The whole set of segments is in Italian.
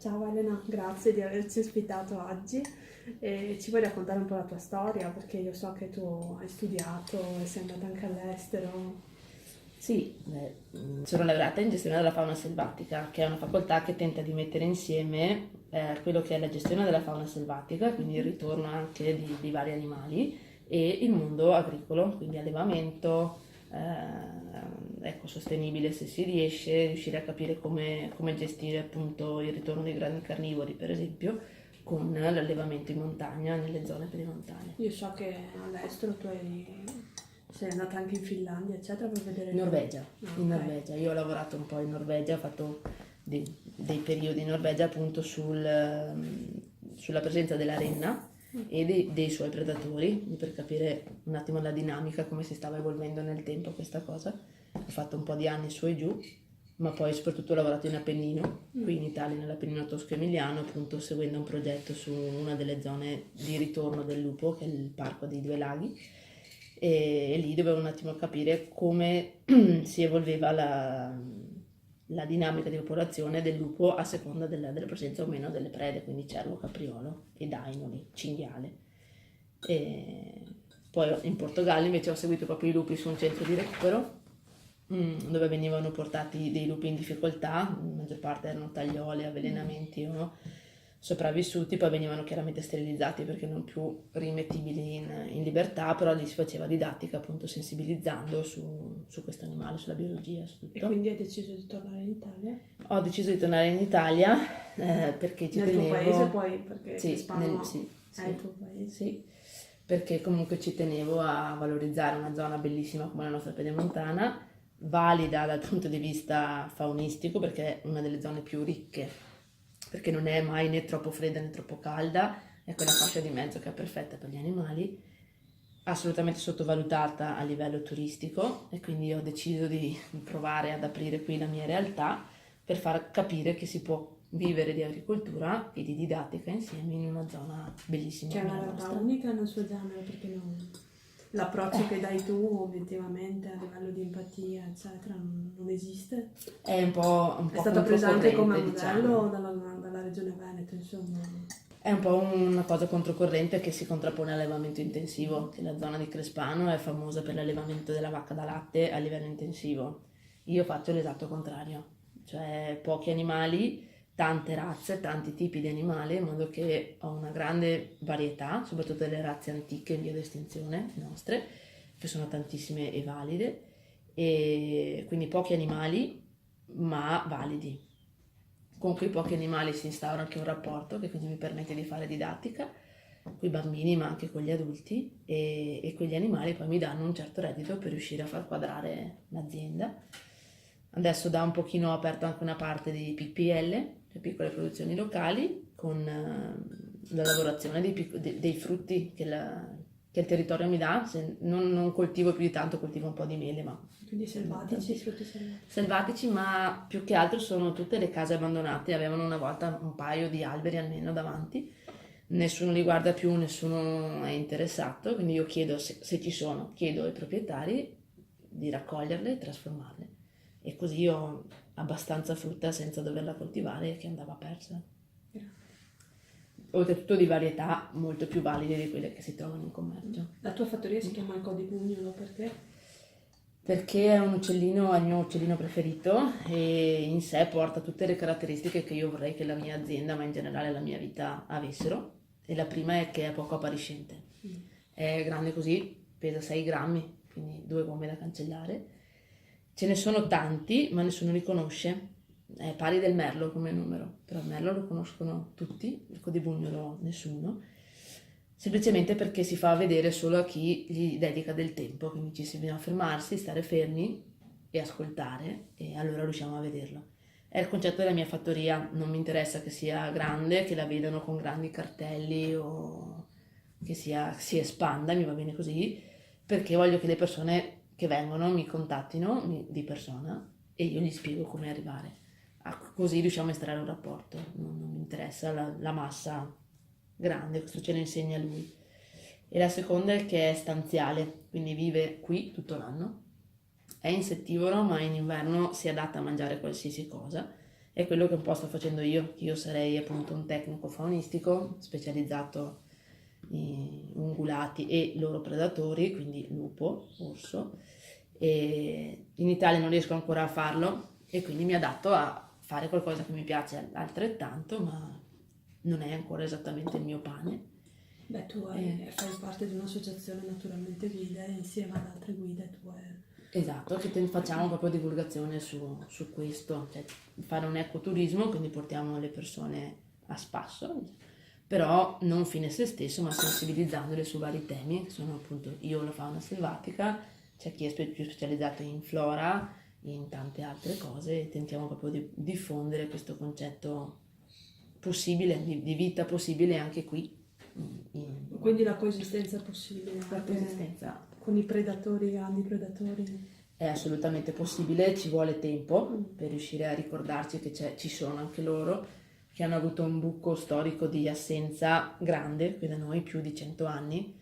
Ciao Elena, grazie di averci ospitato oggi e ci vuoi raccontare un po' la tua storia perché io so che tu hai studiato e sei andata anche all'estero. Sì, sono laureata in gestione della fauna selvatica, che è una facoltà che tenta di mettere insieme quello che è la gestione della fauna selvatica, quindi il ritorno anche di vari animali, e il mondo agricolo, quindi allevamento, ecosostenibile se si riesce, riuscire a capire come gestire appunto il ritorno dei grandi carnivori, per esempio, con l'allevamento in montagna, nelle zone perimontagne. Io so che all'estero sei andata anche in Finlandia, eccetera, per vedere In Norvegia, Ah, in ok. Norvegia. Io ho lavorato un po' in Norvegia, ho fatto dei periodi in Norvegia appunto sulla presenza della renna e dei suoi predatori, quindi per capire un attimo la dinamica, come si stava evolvendo nel tempo questa cosa. Ho fatto un po' di anni su e giù, ma poi soprattutto ho lavorato in Appennino, qui in Italia, nell'Appennino tosco-emiliano, appunto seguendo un progetto su una delle zone di ritorno del lupo, che è il Parco dei Due Laghi, e lì dovevo un attimo capire come si evolveva la dinamica di popolazione del lupo a seconda della presenza o meno delle prede, quindi cervo, capriolo e dainoli, cinghiale. E poi in Portogallo invece ho seguito proprio i lupi su un centro di recupero dove venivano portati dei lupi in difficoltà, la maggior parte erano tagliole, avvelenamenti o sopravvissuti, poi venivano chiaramente sterilizzati perché non più rimettibili in libertà, però lì si faceva didattica appunto sensibilizzando su questo animale, sulla biologia, su E tutto. quindi hai deciso di tornare in Italia? Ho deciso di tornare in Italia perché ci Nel tuo tenevo. paese poi, perché Sì, Spagna sì, è sì, il tuo paese. sì, perché comunque ci tenevo a valorizzare una zona bellissima come la nostra pedemontana, valida dal punto di vista faunistico perché è una delle zone più ricche, perché non è mai né troppo fredda né troppo calda, è quella fascia di mezzo che è perfetta per gli animali, assolutamente sottovalutata a livello turistico, e quindi ho deciso di provare ad aprire qui la mia realtà per far capire che si può vivere di agricoltura e di didattica insieme in una zona bellissima Che è come una la realtà nostra. unica nel suo genere, perché l'approccio che dai tu obiettivamente a livello di empatia, eccetera, non esiste. È un È po' stata presa anche come controcorrente, modello diciamo. dalla regione Veneto, insomma. È un po' una cosa controcorrente che si contrappone all'allevamento intensivo, che la zona di Crespano è famosa per l'allevamento della vacca da latte a livello intensivo. Io faccio l'esatto contrario, cioè pochi animali, tante razze, tanti tipi di animali, in modo che ho una grande varietà, soprattutto delle razze antiche in via di estinzione, nostre, che sono tantissime e valide, e quindi pochi animali ma validi. Con quei pochi animali si instaura anche un rapporto che quindi mi permette di fare didattica con i bambini ma anche con gli adulti, e quegli animali poi mi danno un certo reddito per riuscire a far quadrare l'azienda. Adesso da un pochino ho aperto anche una parte di PPL, cioè piccole produzioni locali, con la lavorazione dei frutti che il territorio mi dà. Non coltivo più di tanto, coltivo un po' di mele, ma Quindi selvatici, frutti selvatici. selvatici, ma più che altro sono tutte le case abbandonate, avevano una volta un paio di alberi almeno davanti, nessuno li guarda più, nessuno è interessato, quindi io chiedo, se ci sono, chiedo ai proprietari di raccoglierle e trasformarle, e così ho abbastanza frutta senza doverla coltivare che andava persa. Oltretutto di varietà molto più valide di quelle che si trovano in commercio. La tua fattoria si chiama il Codipugnolo perché? Perché è un uccellino, è il mio uccellino preferito e in sé porta tutte le caratteristiche che io vorrei che la mia azienda, ma in generale la mia vita, avessero. E la prima è che è poco appariscente. È grande così, pesa 6 grammi, quindi 2 gomme da cancellare. Ce ne sono tanti, ma nessuno li conosce. È pari del merlo come numero, però il merlo lo conoscono tutti, il codibugnolo nessuno, semplicemente perché si fa vedere solo a chi gli dedica del tempo, quindi ci si bisogna fermarsi, stare fermi e ascoltare, e allora riusciamo a vederlo. È il concetto della mia fattoria, non mi interessa che sia grande, che la vedano con grandi cartelli o che si espanda, mi va bene così, perché voglio che le persone che vengono mi contattino di persona e io gli spiego come arrivare. Così riusciamo a estrarre un rapporto, non mi interessa la massa grande, questo ce lo insegna lui. E la seconda è che è stanziale, quindi vive qui tutto l'anno, è insettivoro ma in inverno si adatta a mangiare qualsiasi cosa, è quello che un po' sto facendo io. Io sarei appunto un tecnico faunistico specializzato in ungulati e loro predatori, quindi lupo, orso, e in Italia non riesco ancora a farlo e quindi mi adatto a fare qualcosa che mi piace altrettanto, ma non è ancora esattamente il mio pane. Beh, tu fai parte di un'associazione naturalmente guide, e insieme ad altre guide tu hai... Esatto, facciamo proprio divulgazione su questo, cioè fare un ecoturismo, quindi portiamo le persone a spasso, però non fine a se stesso, ma sensibilizzandole su vari temi, che sono appunto io la fauna selvatica, c'è chi è più specializzato in flora, in tante altre cose, e tentiamo proprio di diffondere questo concetto possibile, di vita possibile anche qui. Quindi la coesistenza è possibile La anche coesistenza con i predatori, grandi predatori. è assolutamente possibile, ci vuole tempo per riuscire a ricordarci che ci sono anche loro, che hanno avuto un buco storico di assenza grande, qui da noi più di 100 anni,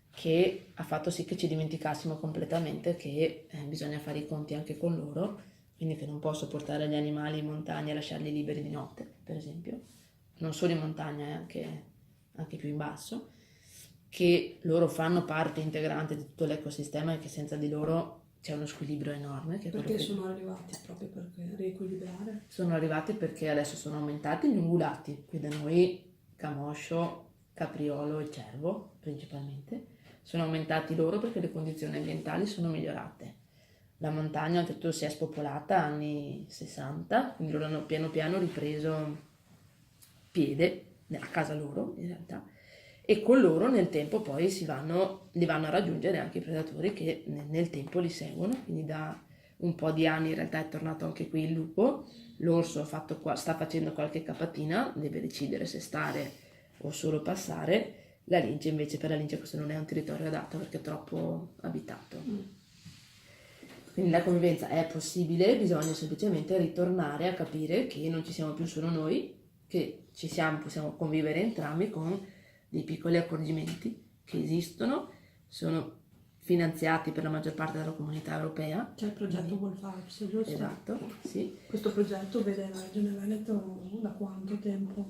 che ha fatto sì che ci dimenticassimo completamente che bisogna fare i conti anche con loro, quindi che non posso portare gli animali in montagna e lasciarli liberi di notte, per esempio, non solo in montagna, anche più in basso, che loro fanno parte integrante di tutto l'ecosistema e che senza di loro c'è uno squilibrio enorme. Che è Perché quello che sono arrivati proprio per riequilibrare. sono arrivati perché adesso sono aumentati gli ungulati, qui da noi camoscio, capriolo e cervo principalmente, sono aumentati loro perché le condizioni ambientali sono migliorate. La montagna oltretutto si è spopolata anni 60, quindi loro hanno piano piano ripreso piede nella casa loro in realtà, e con loro nel tempo poi li vanno a raggiungere anche i predatori che nel tempo li seguono, quindi da un po' di anni in realtà è tornato anche qui il lupo, l'orso sta facendo qualche capatina, deve decidere se stare o solo passare, la lince invece, per la lince questo non è un territorio adatto perché è troppo abitato. Quindi la convivenza è possibile, bisogna semplicemente ritornare a capire che non ci siamo più solo noi, che possiamo convivere entrambi con dei piccoli accorgimenti che esistono, sono finanziati per la maggior parte dalla comunità europea. C'è il progetto Wolfarps, giusto? Esatto, sì. Questo progetto vede la Regione Veneto da quanto tempo?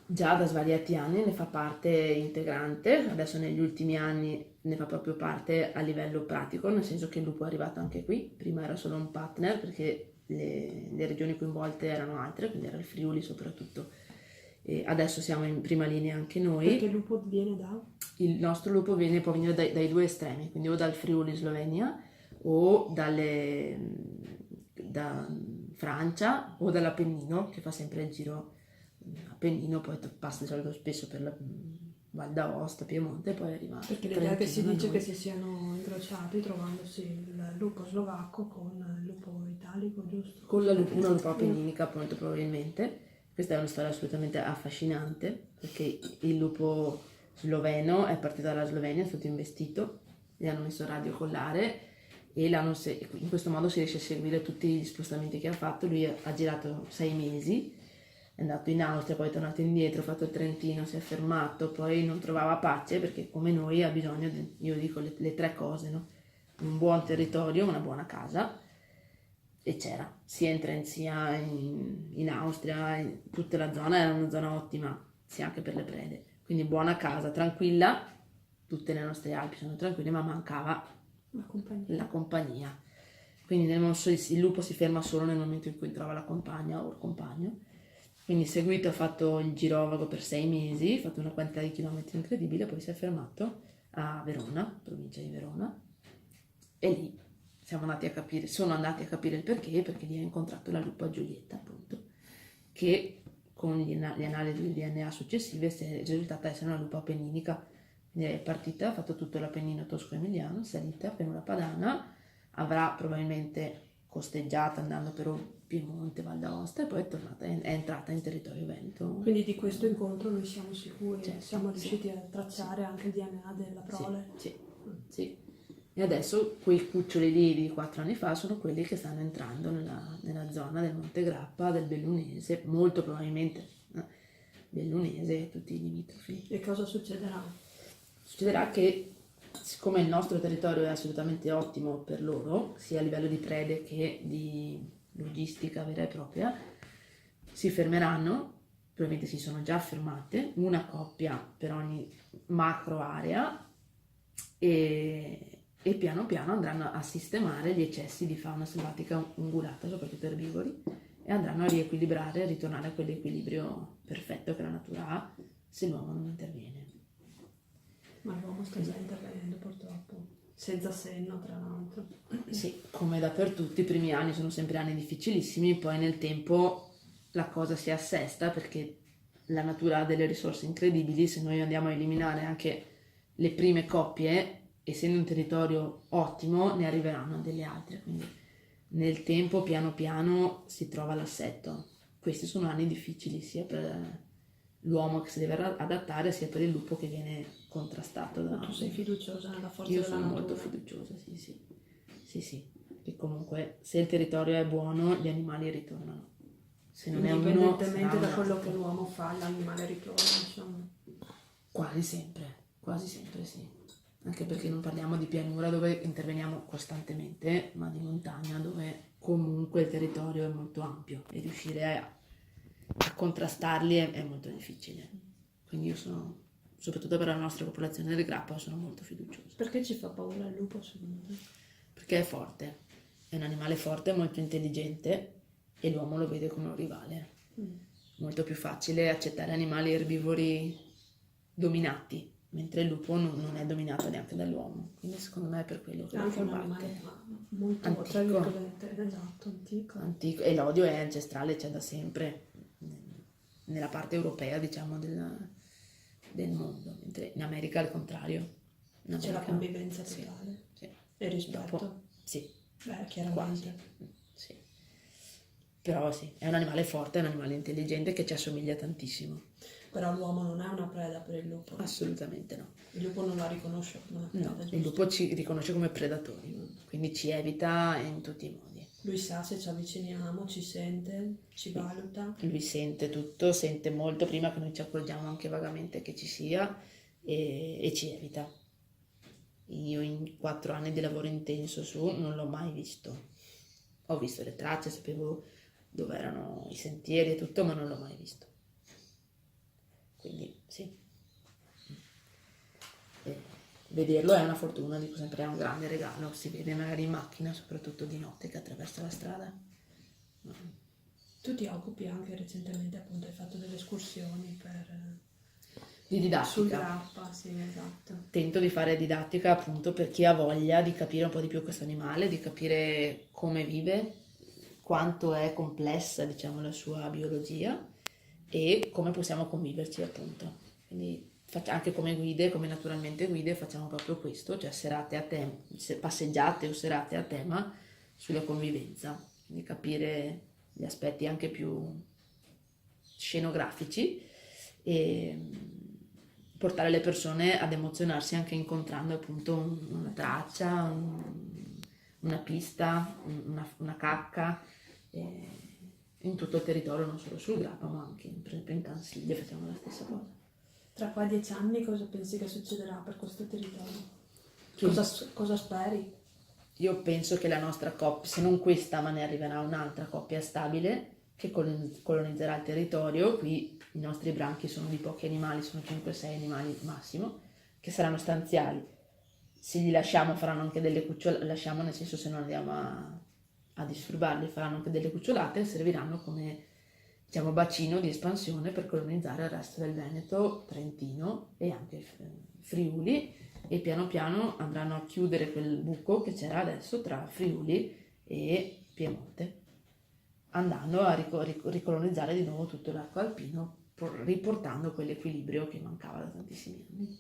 Già da svariati anni ne fa parte integrante, adesso negli ultimi anni ne fa proprio parte a livello pratico, nel senso che il lupo è arrivato anche qui, prima era solo un partner perché le regioni coinvolte erano altre, quindi era il Friuli soprattutto, e adesso siamo in prima linea anche noi. Perché il lupo viene da? Il nostro lupo può venire dai due estremi, quindi o dal Friuli Slovenia o da Francia o dall'Appennino, che fa sempre il giro Appennino, poi passa di solito spesso per la Val d'Aosta, Piemonte, e poi arriva. Perché l'idea che si dice che si siano incrociati trovandosi il lupo slovacco con il lupo italico, giusto? Con una lupa appenninica, appunto, probabilmente. Questa è una storia assolutamente affascinante, perché il lupo sloveno è partito dalla Slovenia, è stato investito, gli hanno messo il radiocollare e in questo modo si riesce a seguire tutti gli spostamenti che ha fatto. Lui ha girato 6 mesi, è andato in Austria, poi è tornato indietro, ha fatto il Trentino, si è fermato, poi non trovava pace perché come noi ha bisogno io dico le 3 cose, no? Un buon territorio, una buona casa, e c'era, sia in Austria, tutta la zona era una zona ottima, sia anche per le prede, quindi buona casa, tranquilla, tutte le nostre Alpi sono tranquille, ma mancava la compagnia. Quindi il lupo si ferma solo nel momento in cui trova la compagna o il compagno. Quindi seguito ha fatto il girovago per 6 mesi, ha fatto una quantità di chilometri incredibile, poi si è fermato a Verona, provincia di Verona, e lì sono andati a capire il perché lì ha incontrato la lupa Giulietta, appunto, che con le analisi del DNA successive è risultata essere una lupa appenninica. Quindi è partita, ha fatto tutto l'Appennino tosco-emiliano, salita, pianura padana, avrà probabilmente costeggiato andando per Piemonte, Val d'Aosta, e poi è entrata in territorio veneto. Quindi di questo incontro noi siamo sicuri, siamo riusciti a tracciare anche il DNA della prole. Sì. E adesso quei cuccioli lì di 4 anni fa sono quelli che stanno entrando nella zona del Monte Grappa, del Bellunese, molto probabilmente Bellunese e tutti i limitrofi. E cosa succederà? Succederà che, siccome il nostro territorio è assolutamente ottimo per loro, sia a livello di prede che di logistica vera e propria, si fermeranno, probabilmente si sono già fermate, una coppia per ogni macro area e piano piano andranno a sistemare gli eccessi di fauna selvatica ungulata, soprattutto erbivori, e andranno a riequilibrare, a ritornare a quell'equilibrio perfetto che la natura ha se l'uomo non interviene. Ma l'uomo sta già intervenendo purtroppo, senza senno tra l'altro. Sì, come dappertutto, i primi anni sono sempre anni difficilissimi, poi nel tempo la cosa si assesta perché la natura ha delle risorse incredibili. Se noi andiamo a eliminare anche le prime coppie, essendo un territorio ottimo, ne arriveranno delle altre, quindi nel tempo piano piano si trova l'assetto. Questi sono anni difficili sia per l'uomo che si deve adattare sia per il lupo che viene contrastato da... Ma tu sei fiduciosa nella forza Io della sono natura? molto fiduciosa, sì, che comunque se il territorio è buono gli animali ritornano. Se non è uno, Indipendentemente sarà da un quello altro. che l'uomo fa, l'animale ritorna, insomma. Quasi sempre sì. Anche perché non parliamo di pianura dove interveniamo costantemente, ma di montagna dove comunque il territorio è molto ampio e riuscire a contrastarli è molto difficile. Quindi io sono, soprattutto per la nostra popolazione del grappa, sono molto fiduciosa. Perché ci fa paura il lupo, secondo te? Perché è forte, è un animale forte, molto intelligente e l'uomo lo vede come un rivale. Molto più facile accettare animali erbivori dominati, mentre il lupo non è dominato neanche dall'uomo. Quindi secondo me è per quello che È lo anche un combatte. animale molto, Antico. tra virgolette, esatto, antico. Antico. E l'odio è ancestrale, c'è da sempre nella parte europea, diciamo, del mondo, mentre in America è il contrario. In C'è la America- convivenza sì, totale sì. e rispetto. Dopo, sì, Beh, quasi. chiaramente. Sì. Però sì, è un animale forte, è un animale intelligente che ci assomiglia tantissimo. Però l'uomo non è una preda per il lupo. Assolutamente no. Il lupo non la riconosce come una preda, No, giusto? il lupo ci riconosce come predatori, quindi ci evita in tutti i modi. Lui sa se ci avviciniamo, ci sente, ci valuta. Lui sente tutto, sente molto prima che noi ci accorgiamo anche vagamente che ci sia e ci evita. Io in 4 anni di lavoro intenso su non l'ho mai visto. Ho visto le tracce, sapevo dove erano i sentieri e tutto, ma non l'ho mai visto. Quindi sì. Vederlo è una fortuna, dico sempre, è un grande regalo. Si vede magari in macchina, soprattutto di notte che attraversa la strada. Tu ti occupi anche recentemente, appunto, hai fatto delle escursioni Di sul didattica. grappa, sì, esatto. Tento di fare didattica appunto per chi ha voglia di capire un po' di più questo animale, di capire come vive, quanto è complessa, diciamo, la sua biologia e come possiamo conviverci appunto. Quindi anche come guide, come naturalmente guide, facciamo proprio questo, cioè serate a tema, passeggiate o serate a tema sulla convivenza, quindi capire gli aspetti anche più scenografici e portare le persone ad emozionarsi anche incontrando appunto una traccia, una pista, una cacca in tutto il territorio, non solo sul Grappa ma anche per esempio in Cansiglia facciamo la stessa cosa. Tra qua 10 anni cosa pensi che succederà per questo territorio? Che- Cosa speri? Io penso che la nostra coppia, se non questa, ma ne arriverà un'altra coppia stabile che colonizzerà il territorio. Qui i nostri branchi sono di pochi animali, sono 5-6 animali massimo, che saranno stanziali. Se li lasciamo faranno anche delle cucciolate, lasciamo nel senso se non andiamo a disturbarli, faranno anche delle cucciolate e serviranno come diciamo bacino di espansione per colonizzare il resto del Veneto, Trentino e anche Friuli e piano piano andranno a chiudere quel buco che c'era adesso tra Friuli e Piemonte, andando a ricolonizzare di nuovo tutto l'arco alpino, riportando quell'equilibrio che mancava da tantissimi anni.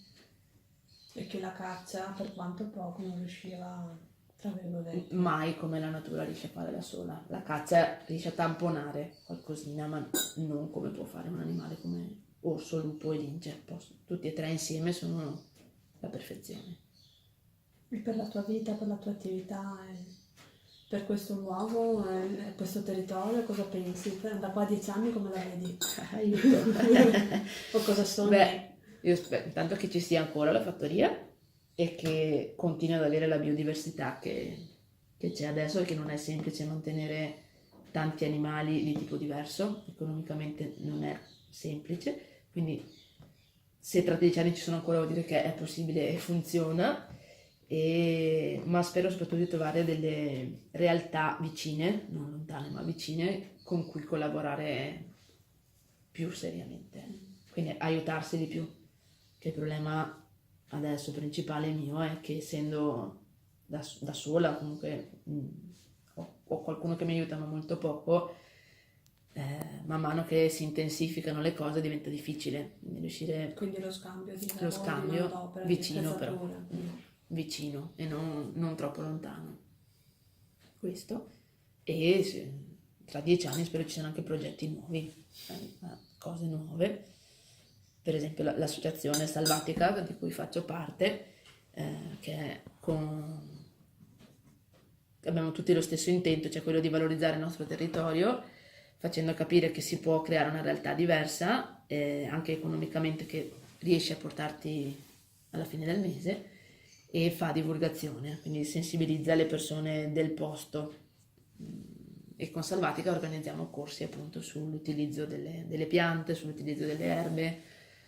E che la caccia, per quanto poco, non riusciva, tra virgolette. Mai come la natura riesce a fare da sola. La caccia riesce a tamponare qualcosina, ma non come può fare un animale come orso, lupo e lince. Tutti e tre insieme sono la perfezione. E per la tua vita, per la tua attività, per questo luogo, questo territorio, cosa pensi? Da qua a 10 anni come la vedi? Aiuto. O cosa sogni? Beh, io spero intanto che ci sia ancora la fattoria e che continui ad avere la biodiversità che c'è adesso e che non è semplice mantenere tanti animali di tipo diverso, economicamente non è semplice, quindi se tra 10 anni ci sono ancora vuol dire che è possibile e funziona, ma spero soprattutto di trovare delle realtà vicine, non lontane ma vicine, con cui collaborare più seriamente, quindi aiutarsi di più, che il problema adesso principale mio è che essendo da sola comunque ho qualcuno che mi aiuta ma molto poco, man mano che si intensificano le cose diventa difficile, quindi riuscire Quindi lo scambio di lo lavoro, di scambio manodopera, di vicino però, attrezzature. vicino e non troppo lontano, questo, e tra 10 anni spero ci siano anche progetti nuovi, cose nuove, per esempio l'associazione Salvatica di cui faccio parte, che è abbiamo tutti lo stesso intento, cioè quello di valorizzare il nostro territorio, facendo capire che si può creare una realtà diversa, anche economicamente, che riesce a portarti alla fine del mese, e fa divulgazione, quindi sensibilizza le persone del posto. E con Salvatica organizziamo corsi appunto sull'utilizzo delle piante, sull'utilizzo delle erbe,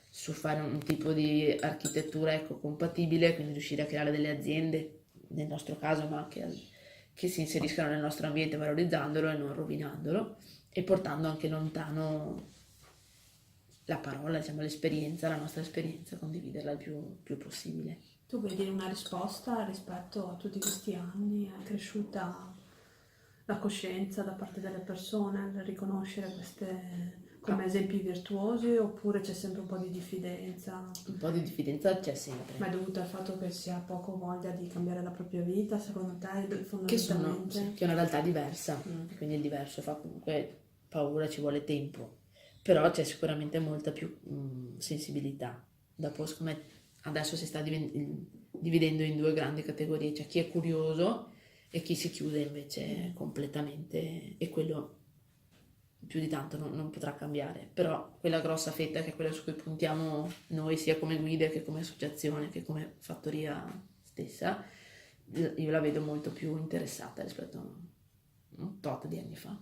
su fare un tipo di architettura ecocompatibile, quindi riuscire a creare delle aziende, nel nostro caso, ma anche che si inseriscano nel nostro ambiente valorizzandolo e non rovinandolo, e portando anche lontano la parola, diciamo, l'esperienza, la nostra esperienza, condividerla il più possibile. Tu vedi una risposta rispetto a tutti questi anni? È cresciuta la coscienza da parte delle persone nel riconoscere queste come esempi virtuosi, oppure c'è sempre un po' di diffidenza? Un po' di diffidenza c'è sempre. Ma è dovuto al fatto che si ha poco voglia di cambiare la propria vita, secondo te, Che fondamentalmente? è una realtà diversa, quindi il diverso fa comunque paura, ci vuole tempo, però c'è sicuramente molta più sensibilità. Dopo, secondo me, adesso si sta dividendo in due grandi categorie, c'è chi è curioso e chi si chiude invece completamente, e quello più di tanto non potrà cambiare, però quella grossa fetta, che è quella su cui puntiamo noi sia come guide che come associazione che come fattoria stessa, io la vedo molto più interessata rispetto a un tot di anni fa.